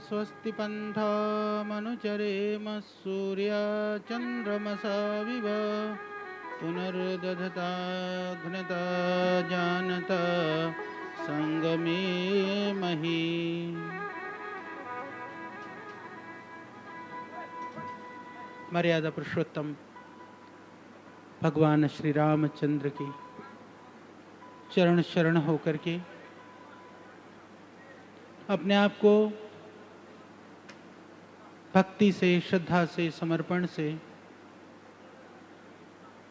स्वस्ति पन्थामनुचरेम सूर्याचन्द्रमसा विव पुनर्दधता घ्नता जानता संगमे मही। मर्यादा पुरुषोत्तम भगवान श्री रामचंद्र की चरण शरण होकर के अपने आप को भक्ति से, श्रद्धा से, समर्पण से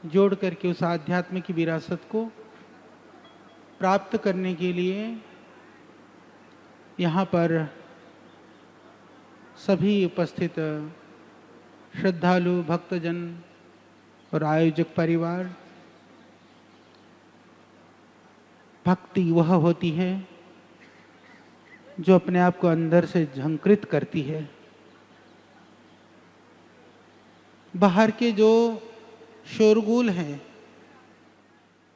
जोड़ करके उस आध्यात्म की विरासत को प्राप्त करने के लिए यहाँ पर सभी उपस्थित श्रद्धालु भक्तजन और आयोजक परिवार, भक्ति वह होती है जो अपने आप को अंदर से झंकृत करती है। बाहर के जो शोरगुल हैं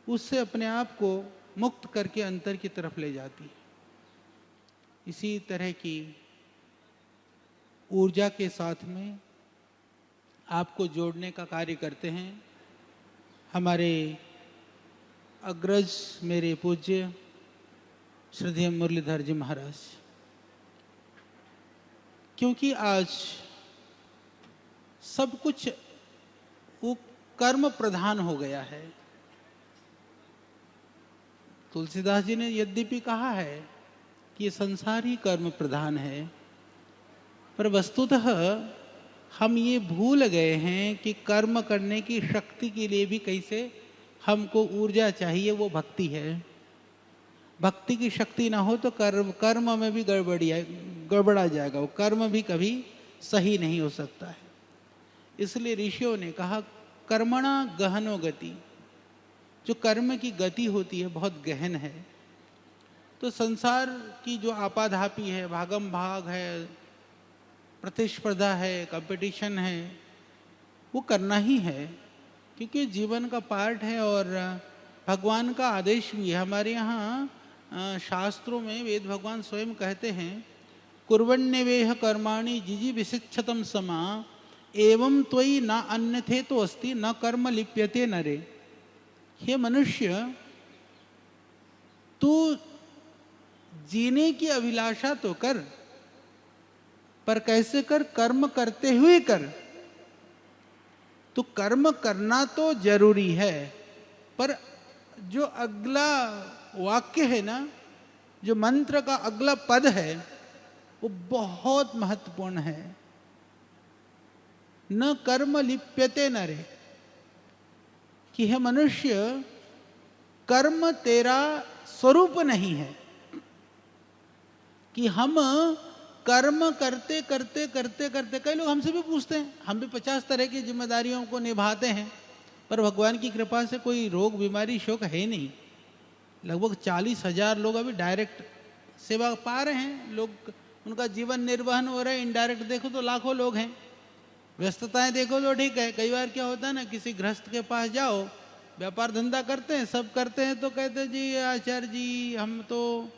उससे अपने आप को मुक्त करके अंतर की तरफ ले जाती है। इसी तरह की ऊर्जा के साथ में आपको जोड़ने का कार्य करते हैं हमारे अग्रज, मेरे पूज्य श्रद्धेय मुरलीधर जी महाराज। क्योंकि आज सब कुछ वो कर्म प्रधान हो गया है। तुलसीदास जी ने यद्यपि कहा है कि ये संसार ही कर्म प्रधान है, पर वस्तुतः हम ये भूल गए हैं कि कर्म करने की शक्ति के लिए भी कैसे हमको ऊर्जा चाहिए, वो भक्ति है। भक्ति की शक्ति ना हो तो कर्म में भी गड़बड़ा जाएगा, वो कर्म भी कभी सही नहीं हो सकता है। इसलिए ऋषियों ने कहा कर्मणा गहनो गति, जो कर्म की गति होती है बहुत गहन है। तो संसार की जो आपाधापी है, भागम भाग है, प्रतिस्पर्धा है, कंपटीशन है, वो करना ही है क्योंकि जीवन का पार्ट है और भगवान का आदेश भी है। हमारे यहाँ शास्त्रों में वेद भगवान स्वयं कहते हैं कुर्वन्यवेह कर्माणि जिजी विशिक्षतम समा एवं त्वयि न अन्यथे तो अस्ति न कर्म लिप्यते नरे। हे मनुष्य, तू जीने की अभिलाषा तो कर, पर कैसे कर? कर्म करते हुए कर। तो कर्म करना तो जरूरी है, पर जो अगला वाक्य है ना, जो मंत्र का अगला पद है, वो बहुत महत्वपूर्ण है। न कर्म लिप्यते नरे, कि है मनुष्य, कर्म तेरा स्वरूप नहीं है। कि हम कर्म करते करते करते करते, कई लोग हमसे भी पूछते हैं, हम भी 50 तरह की जिम्मेदारियों को निभाते हैं, पर भगवान की कृपा से कोई रोग बीमारी शोक है नहीं। लगभग 40,000 लोग अभी डायरेक्ट सेवा पा रहे हैं, लोग उनका जीवन निर्वहन हो रहा है। इनडायरेक्ट देखो तो लाखों लोग हैं। व्यस्तताएं देखो तो ठीक है। कई बार क्या होता है ना, किसी गृहस्थ के पास जाओ, व्यापार धंधा करते हैं, सब करते हैं, तो कहते हैं जी आचार्य जी हम तो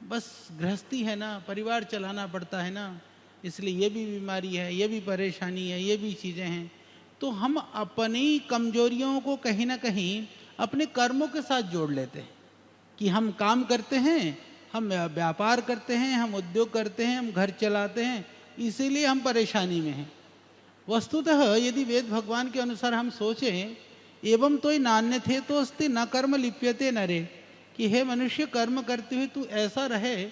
बस गृहस्थी है ना, परिवार चलाना पड़ता है ना, इसलिए ये भी बीमारी है, ये भी परेशानी है, ये भी चीज़ें हैं। तो हम अपनी कमजोरियों को कहीं ना कहीं अपने कर्मों के साथ जोड़ लेते हैं कि हम काम करते हैं, हम व्यापार करते हैं, हम उद्योग करते हैं, हम घर चलाते हैं, इसीलिए हम परेशानी में हैं। वस्तुतः यदि वेद भगवान के अनुसार हम सोचें, एवं तो नान्य थे तो अस्ति न कर्म लिप्यते नरे, कि हे मनुष्य कर्म करते हुए तू ऐसा रहे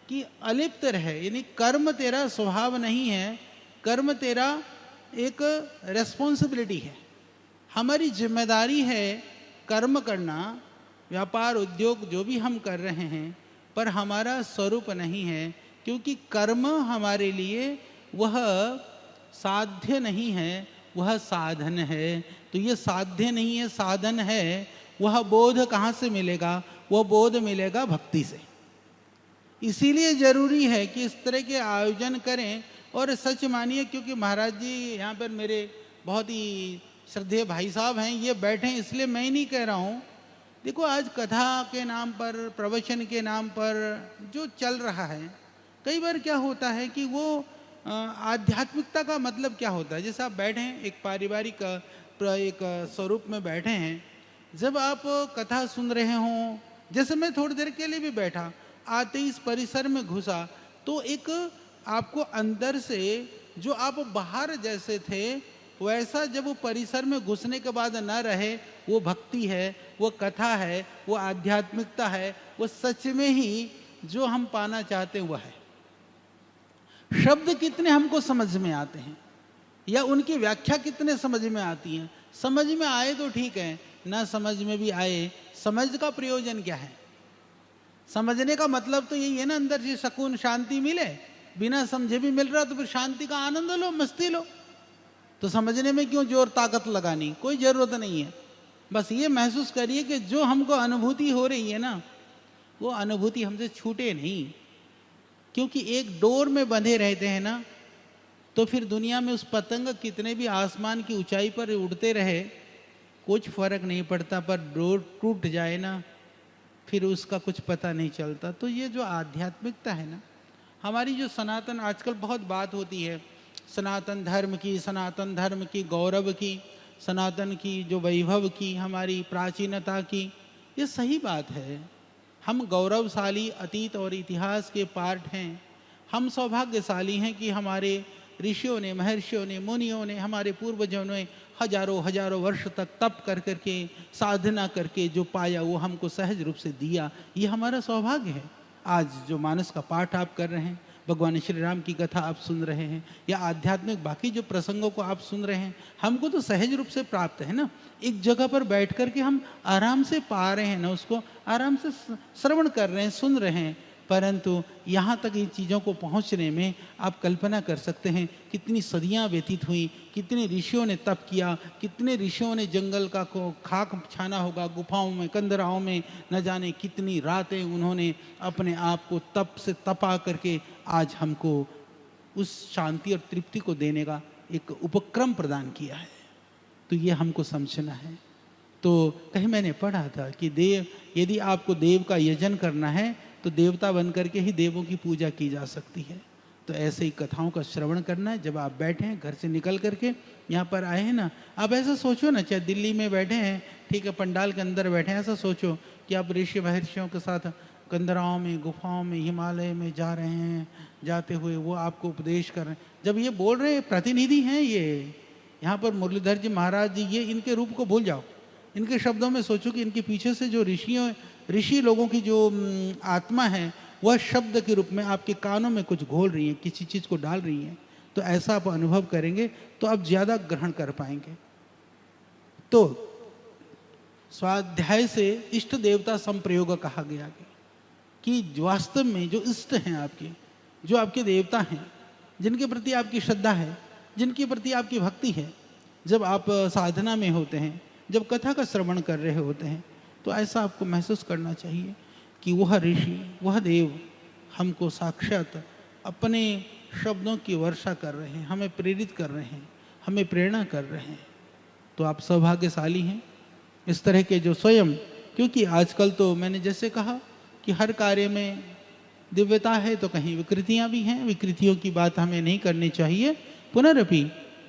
कि अलिप्त रहे, यानी कर्म तेरा स्वभाव नहीं है, कर्म तेरा एक रेस्पॉन्सिबिलिटी है। हमारी जिम्मेदारी है कर्म करना, व्यापार उद्योग जो भी हम कर रहे हैं, पर हमारा स्वरूप नहीं है, क्योंकि कर्म हमारे लिए वह साध्य नहीं है, वह साधन है। तो ये साध्य नहीं है, साधन है। वह बोध कहाँ से मिलेगा? वह बोध मिलेगा भक्ति से। इसीलिए जरूरी है कि इस तरह के आयोजन करें। और सच मानिए, क्योंकि महाराज जी यहाँ पर मेरे बहुत ही श्रद्धेय भाई साहब हैं, ये बैठे हैं, इसलिए मैं ही नहीं कह रहा हूँ। देखो आज कथा के नाम पर, प्रवचन के नाम पर जो चल रहा है, कई बार क्या होता है कि वो आध्यात्मिकता का मतलब क्या होता है, जैसे आप बैठे हैं एक पारिवारिक एक स्वरूप में बैठे हैं, जब आप कथा सुन रहे हों, जैसे मैं थोड़ी देर के लिए भी बैठा, आते इस परिसर में घुसा, तो एक आपको अंदर से जो आप बाहर जैसे थे वैसा जब वो परिसर में घुसने के बाद न रहे, वो भक्ति है, वो कथा है, वो आध्यात्मिकता है, वो सच में ही जो हम पाना चाहते हैं वह है। शब्द कितने हमको समझ में आते हैं या उनकी व्याख्या कितने समझ में आती है, समझ में आए तो ठीक है, ना समझ में भी आए, समझ का प्रयोजन क्या है? समझने का मतलब तो यही है ना, अंदर से सुकून शांति मिले, बिना समझे भी मिल रहा तो फिर शांति का आनंद लो, मस्ती लो। तो समझने में क्यों जोर ताकत लगानी, कोई जरूरत नहीं है। बस ये महसूस करिए कि जो हमको अनुभूति हो रही है ना, वो अनुभूति हमसे छूटे नहीं, क्योंकि एक डोर में बंधे रहते हैं ना, तो फिर दुनिया में उस पतंग कितने भी आसमान की ऊंचाई पर उड़ते रहे कुछ फर्क नहीं पड़ता, पर डोर टूट जाए ना फिर उसका कुछ पता नहीं चलता। तो ये जो आध्यात्मिकता है ना, हमारी जो सनातन, आजकल बहुत बात होती है सनातन धर्म की, सनातन धर्म की गौरव की, सनातन की जो वैभव की, हमारी प्राचीनता की, ये सही बात है। हम गौरवशाली अतीत और इतिहास के पार्ट हैं। हम सौभाग्यशाली हैं कि हमारे ऋषियों ने, महर्षियों ने, मुनियों ने, हमारे पूर्वजों ने हजारों हजारों वर्ष तक तप कर करके, साधना करके जो पाया वो हमको सहज रूप से दिया। ये हमारा सौभाग्य है। आज जो मानस का पाठ आप कर रहे हैं, भगवान श्री राम की कथा आप सुन रहे हैं, या आध्यात्मिक बाकी जो प्रसंगों को आप सुन रहे हैं, हमको तो सहज रूप से प्राप्त है ना। एक जगह पर बैठ कर के हम आराम से पा रहे हैं ना, उसको आराम से श्रवण कर रहे हैं, सुन रहे हैं। परंतु यहाँ तक इन चीज़ों को पहुँचने में आप कल्पना कर सकते हैं कितनी सदियाँ व्यतीत हुई, कितने ऋषियों ने तप किया, कितने ऋषियों ने जंगल का को खाक छाना होगा, गुफाओं में, कंदराओं में, न जाने कितनी रातें उन्होंने अपने आप को तप से तपा करके आज हमको उस शांति और तृप्ति को देने का एक उपक्रम प्रदान किया है। तो ये हमको समझना है। तो कहीं मैंने पढ़ा था कि देव, यदि आपको देव का यजन करना है तो देवता बन करके ही देवों की पूजा की जा सकती है। तो ऐसे ही कथाओं का श्रवण करना है। जब आप बैठे हैं, घर से निकल करके यहाँ पर आए हैं ना, आप ऐसा सोचो ना, चाहे दिल्ली में बैठे हैं, ठीक है, पंडाल के अंदर बैठे हैं, ऐसा सोचो कि आप ऋषि महर्षियों के साथ कंदराओं में, गुफाओं में, हिमालय में जा रहे हैं, जाते हुए वो आपको उपदेश कर रहे हैं। जब ये बोल रहे प्रतिनिधि हैं, ये यहाँ पर मुरलीधर जी महाराज जी, ये इनके रूप को भूल जाओ, इनके शब्दों में सोचो कि इनके पीछे से जो ऋषि लोगों की जो आत्मा है, वह शब्द के रूप में आपके कानों में कुछ घोल रही है, किसी चीज़ को डाल रही है। तो ऐसा आप अनुभव करेंगे तो आप ज़्यादा ग्रहण कर पाएंगे। तो स्वाध्याय से इष्ट देवता संप्रयोग कहा गया कि वास्तव में जो इष्ट हैं आपके, जो आपके देवता हैं, जिनके प्रति आपकी श्रद्धा है, जिनके प्रति आपकी भक्ति है, जब आप साधना में होते हैं, जब कथा का श्रवण कर रहे होते हैं, तो ऐसा आपको महसूस करना चाहिए कि वह ऋषि, वह देव हमको साक्षात अपने शब्दों की वर्षा कर रहे हैं, हमें प्रेरित कर रहे हैं, हमें प्रेरणा कर रहे हैं। तो आप सौभाग्यशाली हैं इस तरह के जो स्वयं, क्योंकि आजकल तो मैंने जैसे कहा कि हर कार्य में दिव्यता है तो कहीं विकृतियां भी हैं। विकृतियों की बात हमें नहीं करनी चाहिए। पुनरपि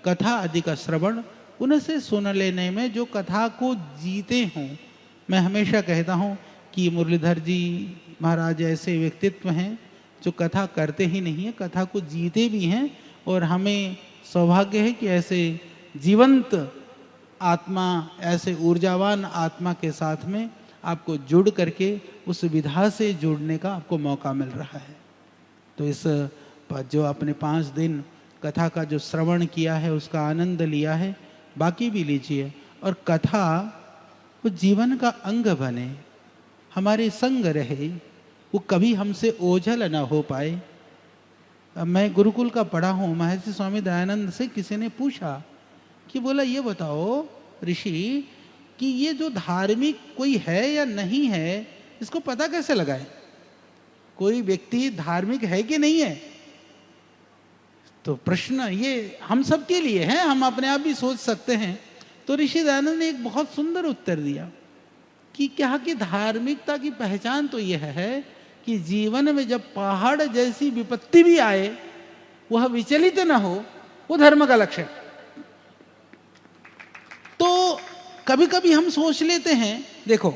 कथा आदि का श्रवण उनसे सुन लेने में जो कथा को जीते हों, मैं हमेशा कहता हूँ कि मुरलीधर जी महाराज ऐसे व्यक्तित्व हैं जो कथा करते ही नहीं है, कथा को जीते भी हैं। और हमें सौभाग्य है कि ऐसे जीवंत आत्मा, ऐसे ऊर्जावान आत्मा के साथ में आपको जुड़ करके उस विधा से जुड़ने का आपको मौका मिल रहा है। तो इस जो अपने 5 दिन कथा का जो श्रवण किया है उसका आनंद लिया है, बाकी भी लीजिए। और कथा वो जीवन का अंग बने, हमारे संग रहे, वो कभी हमसे ओझल न हो पाए। मैं गुरुकुल का पढ़ा हूँ, महर्षि स्वामी दयानंद से किसी ने पूछा कि बोला ये बताओ ऋषि कि ये जो धार्मिक कोई है या नहीं है, इसको पता कैसे लगाए? कोई व्यक्ति धार्मिक है कि नहीं है? तो प्रश्न ये हम सब के लिए है, हम अपने आप भी सोच सकते हैं। तो ऋषि दयानंद ने एक बहुत सुंदर उत्तर दिया कि क्या कि धार्मिकता की पहचान तो यह है कि जीवन में जब पहाड़ जैसी विपत्ति भी आए वह विचलित न हो, वो धर्म का लक्षण। तो कभी कभी हम सोच लेते हैं, देखो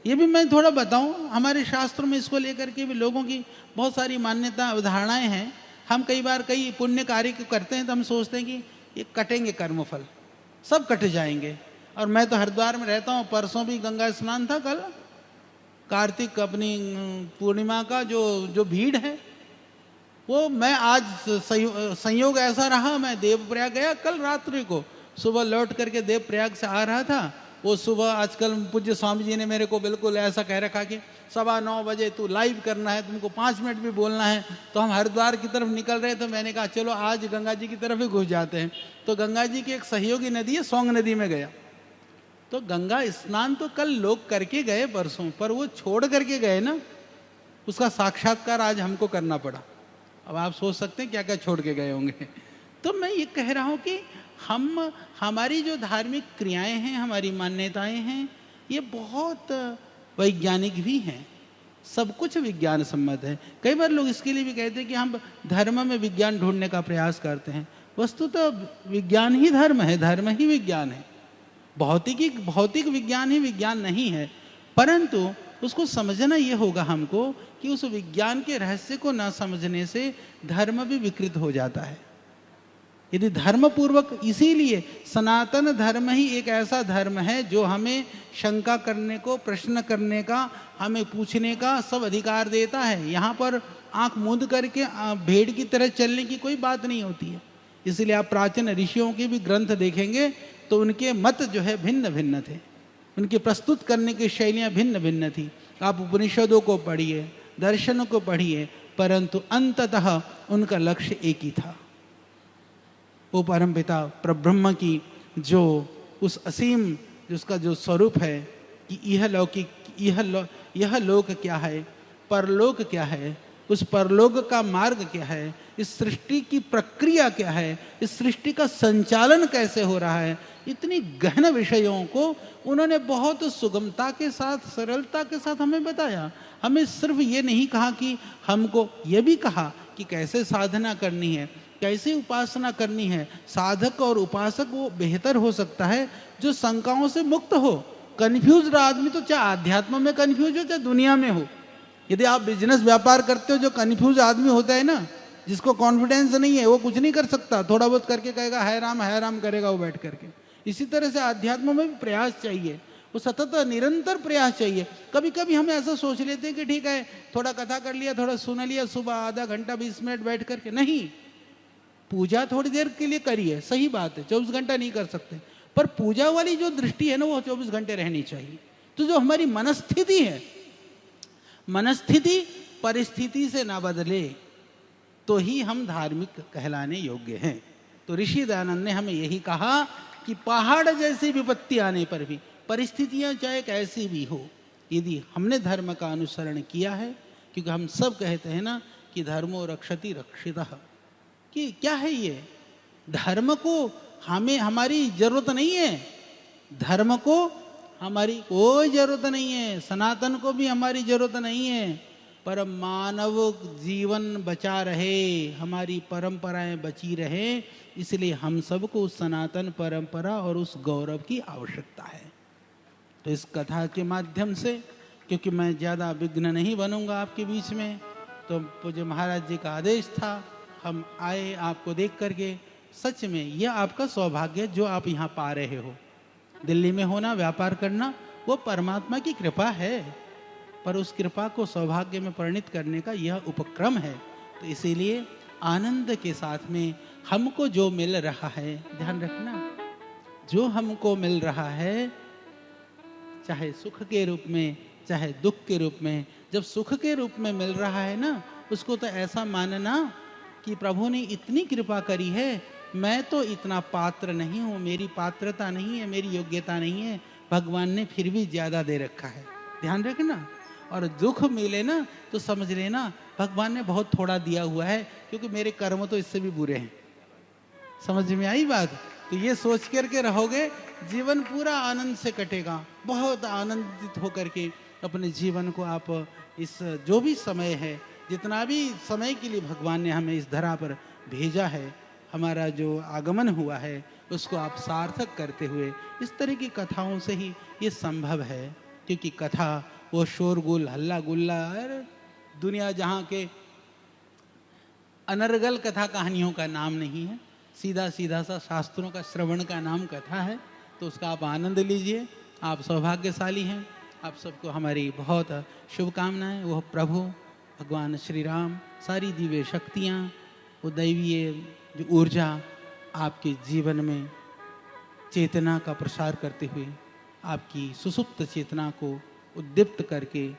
ये भी मैं थोड़ा बताऊं, हमारे शास्त्रों में इसको लेकर के भी लोगों की बहुत सारी मान्यता उदाहरणाएं हैं। हम कई बार कई पुण्य कार्य करते हैं तो हम सोचते हैं कि ये कटेंगे कर्मफल, सब कट जाएंगे। और मैं तो हरिद्वार में रहता हूँ, परसों भी गंगा स्नान था, कल कार्तिक अपनी पूर्णिमा का जो भीड़ है वो, मैं आज संयोग ऐसा रहा, मैं देवप्रयाग गया कल रात्रि को, सुबह लौट करके देवप्रयाग से आ रहा था। वो सुबह आजकल पूज्य स्वामी जी ने मेरे को बिल्कुल ऐसा कह रखा कि 9:15 बजे तू लाइव करना है, तुमको 5 मिनट भी बोलना है। तो हम हरिद्वार की तरफ निकल रहे, तो मैंने कहा चलो आज गंगा जी की तरफ ही घुस जाते हैं। तो गंगा जी की एक सहयोगी नदी है, सोंग नदी में गया। तो गंगा स्नान तो कल लोग करके गए परसों, पर वो छोड़ करके गए ना, उसका साक्षात्कार आज हमको करना पड़ा। अब आप सोच सकते हैं क्या क्या छोड़ के गए होंगे। तो मैं ये कह रहा हूँ कि हमारी जो धार्मिक क्रियाएं हैं, हमारी मान्यताएं हैं, ये बहुत वैज्ञानिक भी हैं, सब कुछ विज्ञान सम्मत है। कई बार लोग इसके लिए भी कहते हैं कि हम धर्म में विज्ञान ढूंढने का प्रयास करते हैं। वस्तुतः विज्ञान ही धर्म है, धर्म ही विज्ञान है। भौतिक विज्ञान ही विज्ञान नहीं है, परंतु उसको समझना ये होगा हमको कि उस विज्ञान के रहस्य को न समझने से धर्म भी विकृत हो जाता है। यदि धर्म पूर्वक, इसीलिए सनातन धर्म ही एक ऐसा धर्म है जो हमें शंका करने को, प्रश्न करने का, हमें पूछने का सब अधिकार देता है। यहाँ पर आंख मूंद करके भेड़ की तरह चलने की कोई बात नहीं होती है। इसलिए आप प्राचीन ऋषियों के भी ग्रंथ देखेंगे तो उनके मत जो है भिन्न भिन्न थे, उनके प्रस्तुत करने की शैलियाँ भिन्न भिन्न थी। आप उपनिषदों को पढ़िए, दर्शनों को पढ़िए, परंतु अंततः उनका लक्ष्य एक ही था, वो परमपिता परब्रह्म की जो उस असीम, जिसका जो स्वरूप है कि यह लौकिक, यह लोक क्या है, परलोक क्या है, उस परलोक का मार्ग क्या है, इस सृष्टि की प्रक्रिया क्या है, इस सृष्टि का संचालन कैसे हो रहा है, इतनी गहन विषयों को उन्होंने बहुत सुगमता के साथ, सरलता के साथ हमें बताया। हमें सिर्फ ये नहीं कहा कि, हमको ये भी कहा कि कैसे साधना करनी है, कैसे उपासना करनी है। साधक और उपासक वो बेहतर हो सकता है जो शंकाओं से मुक्त हो। कन्फ्यूज्ड आदमी तो चाहे आध्यात्म में कन्फ्यूज हो, चाहे दुनिया में हो। यदि आप बिजनेस व्यापार करते हो, जो कन्फ्यूज आदमी होता है ना, जिसको कॉन्फिडेंस नहीं है, वो कुछ नहीं कर सकता, थोड़ा बहुत करके कहेगा है राम करेगा वो बैठ करके। इसी तरह से आध्यात्म में भी प्रयास चाहिए, वो सतत निरंतर प्रयास चाहिए। कभी कभी हम ऐसा सोच लेते हैं कि ठीक है थोड़ा कथा कर लिया, थोड़ा सुन लिया, सुबह आधा घंटा 20 मिनट बैठ करके, नहीं। पूजा थोड़ी देर के लिए करिए, सही बात है, 24 घंटा नहीं कर सकते, पर पूजा वाली जो दृष्टि है ना, वो 24 घंटे रहनी चाहिए। तो जो हमारी मनस्थिति है, मनस्थिति परिस्थिति से ना बदले तो ही हम धार्मिक कहलाने योग्य हैं। तो ऋषि दयानंद ने हमें यही कहा कि पहाड़ जैसी विपत्ति आने पर भी, परिस्थितियां चाहे कैसी भी हो, यदि हमने धर्म का अनुसरण किया है, क्योंकि हम सब कहते हैं ना कि धर्मो रक्षति रक्षितः, कि क्या है ये, धर्म को हमें, हमारी जरूरत नहीं है, धर्म को हमारी कोई जरूरत नहीं है, सनातन को भी हमारी जरूरत नहीं है, पर मानव जीवन बचा रहे, हमारी परंपराएं बची रहे, इसलिए हम सबको उस सनातन परंपरा और उस गौरव की आवश्यकता है। तो इस कथा के माध्यम से, क्योंकि मैं ज़्यादा विघ्न नहीं बनूंगा आपके बीच में, तो पूज्य महाराज जी का आदेश था, हम आए आपको देख करके। सच में यह आपका सौभाग्य जो आप यहाँ पा रहे हो। दिल्ली में होना, व्यापार करना, वो परमात्मा की कृपा है, पर उस कृपा को सौभाग्य में परिणित करने का यह उपक्रम है। तो इसीलिए आनंद के साथ में हमको जो मिल रहा है, ध्यान रखना, जो हमको मिल रहा है, चाहे सुख के रूप में चाहे दुख के रूप में, जब सुख के रूप में मिल रहा है ना, उसको तो ऐसा मानना कि प्रभु ने इतनी कृपा करी है, मैं तो इतना पात्र नहीं हूँ, मेरी पात्रता नहीं है, मेरी योग्यता नहीं है, भगवान ने फिर भी ज़्यादा दे रखा है, ध्यान रखना। और दुख मिले ना तो समझ लेना भगवान ने बहुत थोड़ा दिया हुआ है, क्योंकि मेरे कर्म तो इससे भी बुरे हैं। समझ में आई बात? तो ये सोच करके रहोगे, जीवन पूरा आनंद से कटेगा। बहुत आनंदित होकर के अपने जीवन को आप इस जो भी समय है, जितना भी समय के लिए भगवान ने हमें इस धरा पर भेजा है, हमारा जो आगमन हुआ है, उसको आप सार्थक करते हुए, इस तरह की कथाओं से ही ये संभव है। क्योंकि कथा वो शोरगुल हल्ला गुल्ला और दुनिया जहाँ के अनर्गल कथा कहानियों का नाम नहीं है, सीधा सीधा सा शास्त्रों का श्रवण का नाम कथा है। तो उसका आप आनंद लीजिए। आप सौभाग्यशाली हैं। आप सबको हमारी बहुत शुभकामनाएं। वह प्रभु भगवान श्री राम, सारी दिव्य शक्तियाँ, वो दैवीय जो ऊर्जा आपके जीवन में चेतना का प्रसार करते हुए आपकी सुसुप्त चेतना को उद्दीप्त करके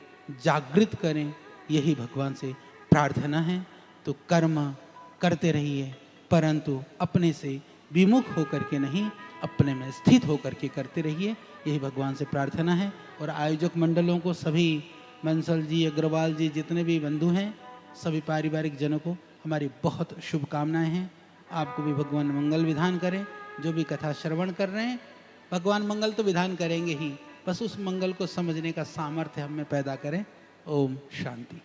जागृत करें, यही भगवान से प्रार्थना है। तो कर्म करते रहिए, परंतु अपने से विमुख होकर के नहीं, अपने में स्थित होकर के करते रहिए, यही भगवान से प्रार्थना है। और आयोजक मंडलों को, सभी बंसल जी, अग्रवाल जी, जितने भी बंधु हैं, सभी पारिवारिक जनों को हमारी बहुत शुभकामनाएं हैं। आपको भी भगवान मंगल विधान करें। जो भी कथा श्रवण कर रहे हैं, भगवान मंगल तो विधान करेंगे ही, बस उस मंगल को समझने का सामर्थ्य हम में पैदा करें। ओम शांति।